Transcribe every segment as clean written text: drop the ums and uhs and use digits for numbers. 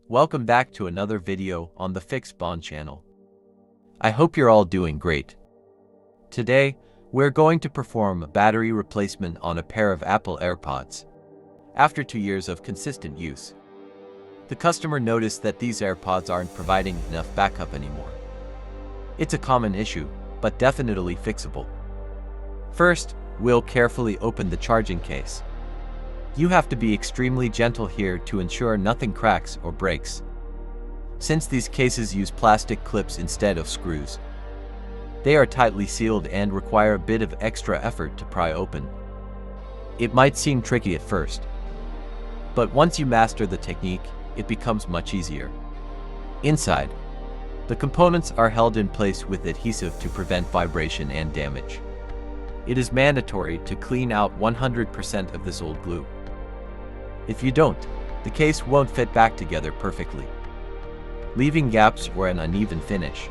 Welcome back to another video on the FixBond channel. I hope you're all doing great. Today, we're going to perform a battery replacement on a pair of Apple AirPods. After 2 years of consistent use, the customer noticed that these AirPods aren't providing enough backup anymore. It's a common issue, but definitely fixable. First, we'll carefully open the charging case. You have to be extremely gentle here to ensure nothing cracks or breaks, since these cases use plastic clips instead of screws. They are tightly sealed and require a bit of extra effort to pry open. It might seem tricky at first, but once you master the technique, it becomes much easier. Inside, the components are held in place with adhesive to prevent vibration and damage. It is mandatory to clean out 100% of this old glue. If you don't, the case won't fit back together perfectly, leaving gaps or an uneven finish.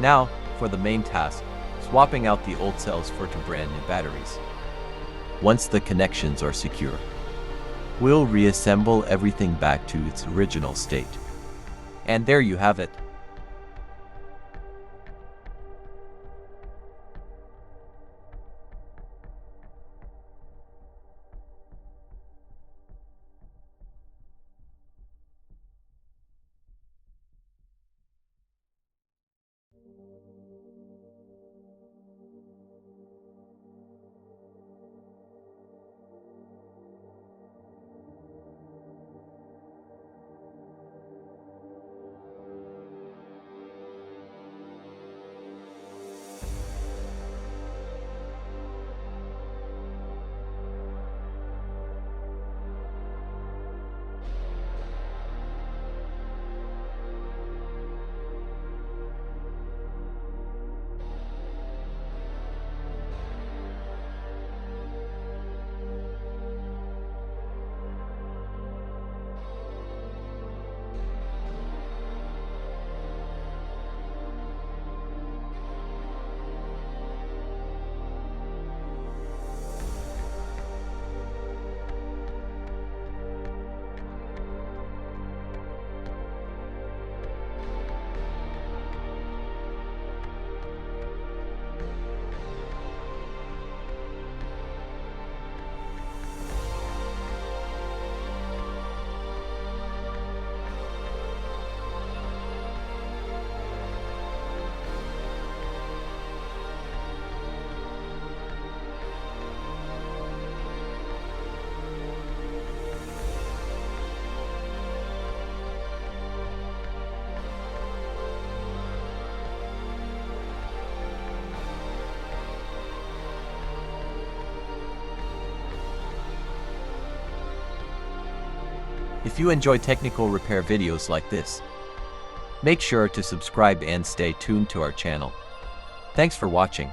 Now, for the main task, swapping out the old cells for 2 brand new batteries. Once the connections are secure, we'll reassemble everything back to its original state. And there you have it. If you enjoy technical repair videos like this, make sure to subscribe and stay tuned to our channel. Thanks for watching.